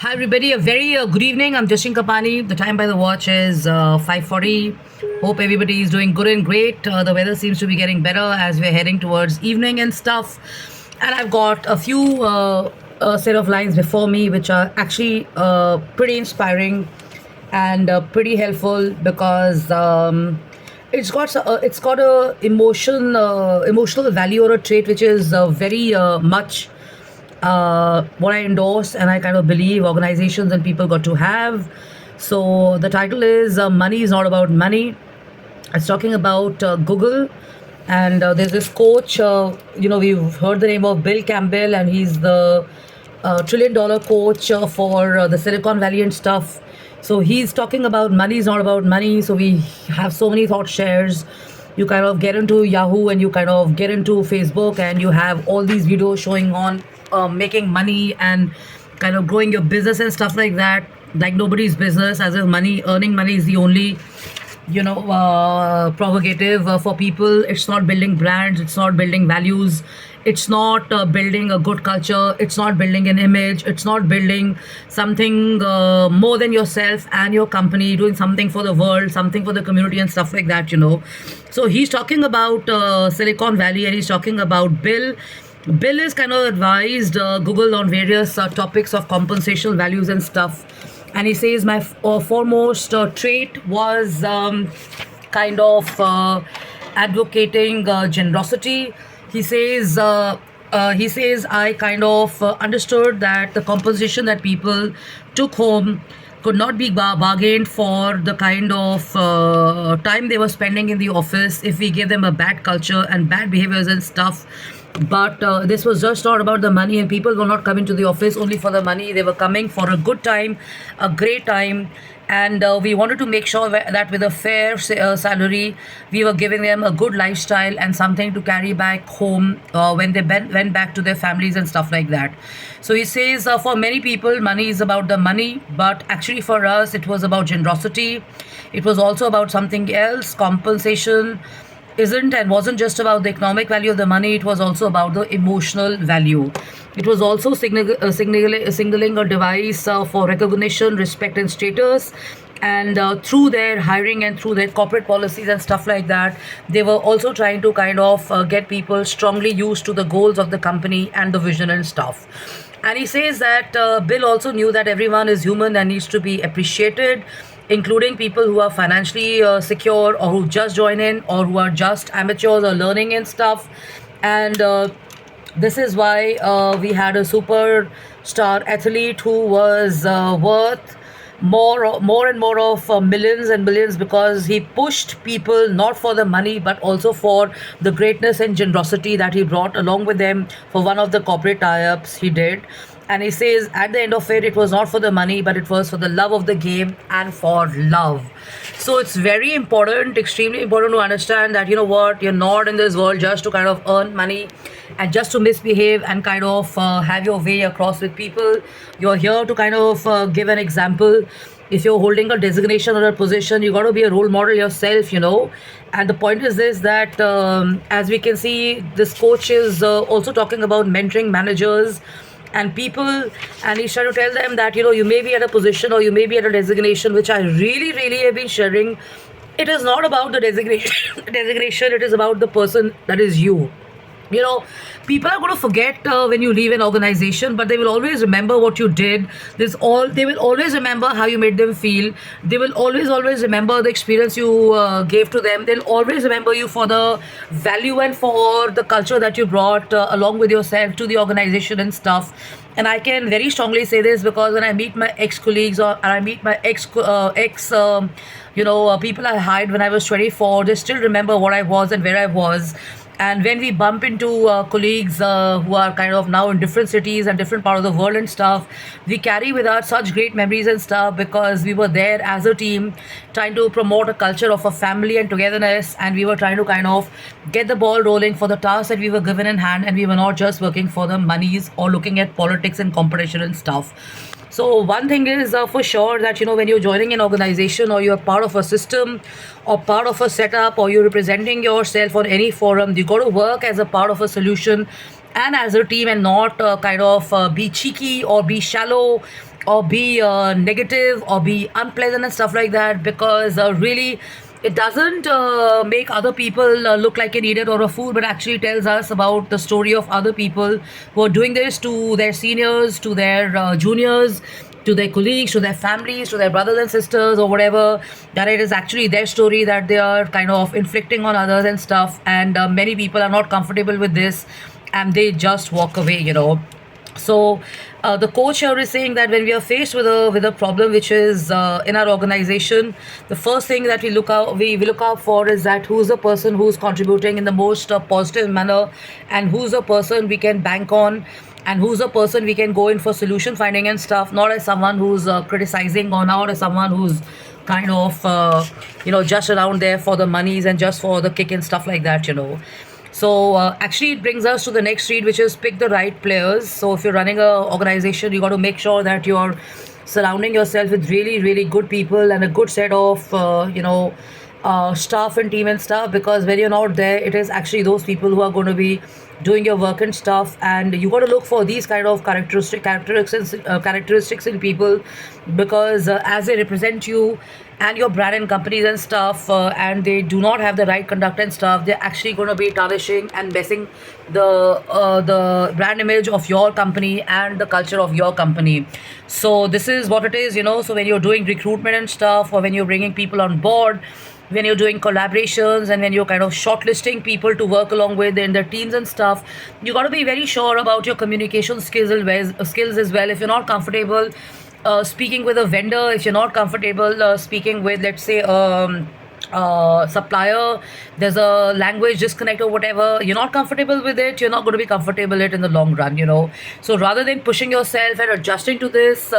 Hi everybody, a very good evening. I'm Jashin Kapani. The time by the watch is 5:40. Hope everybody is doing good and great. The weather seems to be getting better as we're heading towards evening and stuff. And I've got a few set of lines before me which are actually pretty inspiring and pretty helpful because it's got a emotional value or a trait which is very much what I endorse and I kind of believe organizations and people got to have. So the title is Money is Not About Money. It's talking about Google. And there's this coach, we've heard the name of Bill Campbell, and he's the $1 trillion coach for the Silicon Valley and stuff. So he's talking about money is not about money. So we have so many thought shares. You kind of get into Yahoo and you kind of get into Facebook, and you have all these videos showing on making money and kind of growing your business and stuff like that, like nobody's business, as if earning money is the only provocative for people. It's not building brands, it's not building values, it's not building a good culture, it's not building an image, it's not building something more than yourself and your company, doing something for the world, something for the community and stuff like that. So he's talking about Silicon Valley, and he's talking about Bill is kind of advised Google on various topics of compensational values and stuff. And he says my foremost trait was kind of advocating generosity. He says I kind of understood that the compensation that people took home could not be bargained for the kind of time they were spending in the office if we gave them a bad culture and bad behaviors and stuff. But this was just not about the money, and people were not coming to the office only for the money. They were coming for a good time, a great time. And we wanted to make sure that with a fair salary, we were giving them a good lifestyle and something to carry back home when they went back to their families and stuff like that. So he says, for many people, money is about the money, but actually for us, it was about generosity. It was also about something else, compensation isn't and wasn't just about the economic value of the money. It was also about the emotional value. It was also signaling a device for recognition, respect and status. And through their hiring and through their corporate policies and stuff like that, they were also trying to kind of get people strongly used to the goals of the company and the vision and stuff. And he says that Bill also knew that everyone is human and needs to be appreciated, including people who are financially secure, or who just join in, or who are just amateurs or learning and stuff. And this is why we had a superstar athlete who was worth more and more of millions and billions, because he pushed people not for the money but also for the greatness and generosity that he brought along with them for one of the corporate tie-ups he did. And he says at the end of it, it was not for the money, but it was for the love of the game and for love. So it's very important, extremely important to understand that, you know what, you're not in this world just to kind of earn money and just to misbehave and kind of have your way across with people. You're here to kind of give an example. If you're holding a designation or a position, you got to be a role model yourself. And the point is this, that as we can see, this coach is also talking about mentoring managers and people, and he's trying to tell them that you may be at a position or you may be at a designation, which I really have been sharing. It is not about the designation. Designation, it is about the person that is you. People are going to forget when you leave an organization, but they will always remember what you did. They will always remember how you made them feel. They will always remember the experience you gave to them. They'll always remember you for the value and for the culture that you brought along with yourself to the organization and stuff. And I can very strongly say this because when I meet my ex-colleagues, or I meet my people I hired when I was 24, they still remember what I was and where I was. And when we bump into colleagues who are kind of now in different cities and different part of the world and stuff, we carry with us such great memories and stuff, because we were there as a team trying to promote a culture of a family and togetherness, and we were trying to kind of get the ball rolling for the task that we were given in hand, and we were not just working for the monies or looking at politics and competition and stuff. So one thing is for sure that when you're joining an organization, or you're part of a system or part of a setup, or you're representing yourself on any forum, you got to work as a part of a solution and as a team, and not kind of be cheeky or be shallow or be negative or be unpleasant and stuff like that, because really it doesn't make other people look like an idiot or a fool, but actually tells us about the story of other people who are doing this to their seniors, to their juniors, to their colleagues, to their families, to their brothers and sisters, or whatever, that it is actually their story that they are kind of inflicting on others and stuff. And many people are not comfortable with this, and they just walk away, So the coach here is saying that when we are faced with a problem which is in our organization, the first thing that we look out for is that who's the person who's contributing in the most positive manner, and who's the person we can bank on, and who's the person we can go in for solution finding and stuff, not as someone who's criticizing, or not as someone who's kind of just around there for the monies and just for the kick and stuff like that. So actually, it brings us to the next read, which is pick the right players. So if you're running a organization, you got to make sure that you're surrounding yourself with really, really good people and a good set of staff and team and stuff. Because when you're not there, it is actually those people who are going to be doing your work and stuff, and you got to look for these kind of characteristics in people, because as they represent you and your brand and companies and stuff, and they do not have the right conduct and stuff, they're actually going to be tarnishing and messing the brand image of your company and the culture of your company. So this is what it is. So when you're doing recruitment and stuff, or when you're bringing people on board, when you're doing collaborations, and when you're kind of shortlisting people to work along with in their teams and stuff, you got to be very sure about your communication skills as well. If you're not comfortable speaking with a vendor, if you're not comfortable speaking with, let's say, supplier, there's a language disconnect or whatever, you're not comfortable with it, you're not going to be comfortable it in the long run. So rather than pushing yourself and adjusting to this,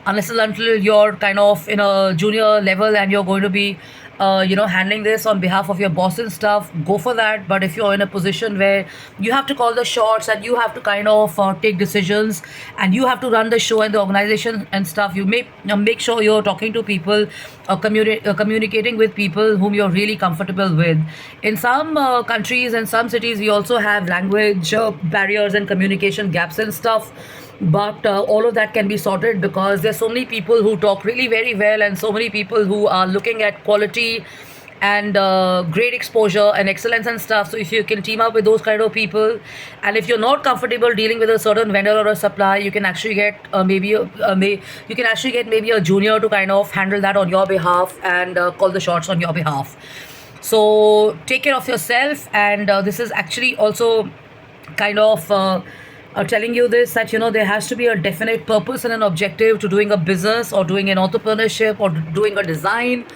unless and until you're kind of in a junior level and you're going to be handling this on behalf of your boss and stuff, go for that. But if you're in a position where you have to call the shots and you have to kind of take decisions, and you have to run the show and the organization and stuff, you make sure you're talking to people, communicating with people whom you're really comfortable with. In some countries and some cities, we also have language barriers and communication gaps and stuff, but all of that can be sorted, because there's so many people who talk really very well, and so many people who are looking at quality and great exposure and excellence and stuff. So if you can team up with those kind of people, and if you're not comfortable dealing with a certain vendor or a supplier, you can actually get maybe a junior to kind of handle that on your behalf and call the shots on your behalf. So take care of yourself, and this is actually also kind of telling you this, that there has to be a definite purpose and an objective to doing a business, or doing an entrepreneurship, or doing a design,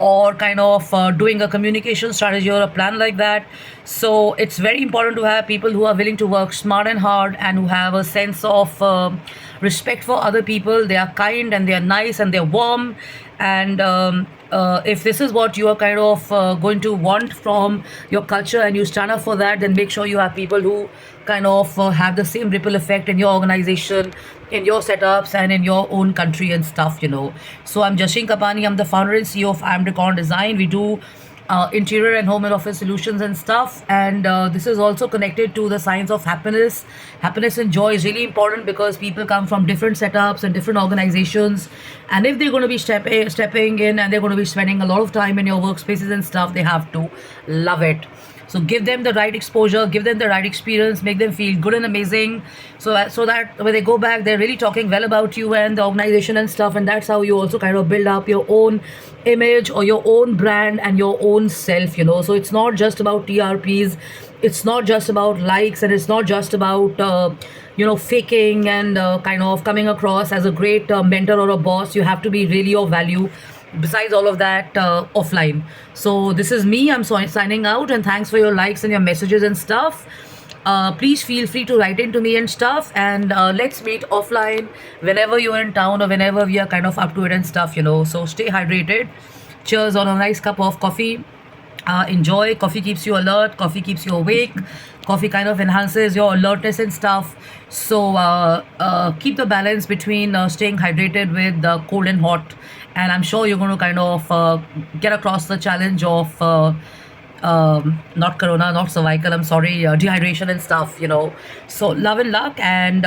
or kind of doing a communication strategy or a plan like that. So it's very important to have people who are willing to work smart and hard, and who have a sense of respect for other people. They are kind, and they are nice, and they're warm. And if this is what you are kind of going to want from your culture, and you stand up for that, then make sure you have people who kind of have the same ripple effect in your organization, in your setups, and in your own country and stuff. So I'm Jashin Kapani. I'm the founder and CEO of I'm Decor Design. We do interior and home and office solutions and stuff, and this is also connected to the science of happiness and joy is really important, because people come from different setups and different organizations, and if they're going to be stepping in, and they're going to be spending a lot of time in your workspaces and stuff, they have to love it. So give them the right exposure, give them the right experience, make them feel good and amazing, so that when they go back, they're really talking well about you and the organization and stuff. And that's how you also kind of build up your own image, or your own brand, and your own self. So it's not just about TRPs, it's not just about likes, and it's not just about faking and kind of coming across as a great mentor or a boss. You have to be really of value besides all of that offline. So this is me. I'm signing out, and thanks for your likes and your messages and stuff. Please feel free to write into me and stuff, and let's meet offline whenever you're in town, or whenever we are kind of up to it and stuff. So stay hydrated. Cheers on a nice cup of coffee. Enjoy. Coffee keeps you alert, coffee keeps you awake, coffee kind of enhances your alertness and stuff. So keep the balance between staying hydrated with cold and hot, and I'm sure you're going to kind of get across the challenge of not corona, not cervical, I'm sorry, dehydration and stuff, So love and luck, and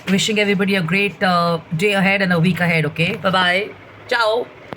wishing everybody a great day ahead and a week ahead, okay? Bye bye. Ciao.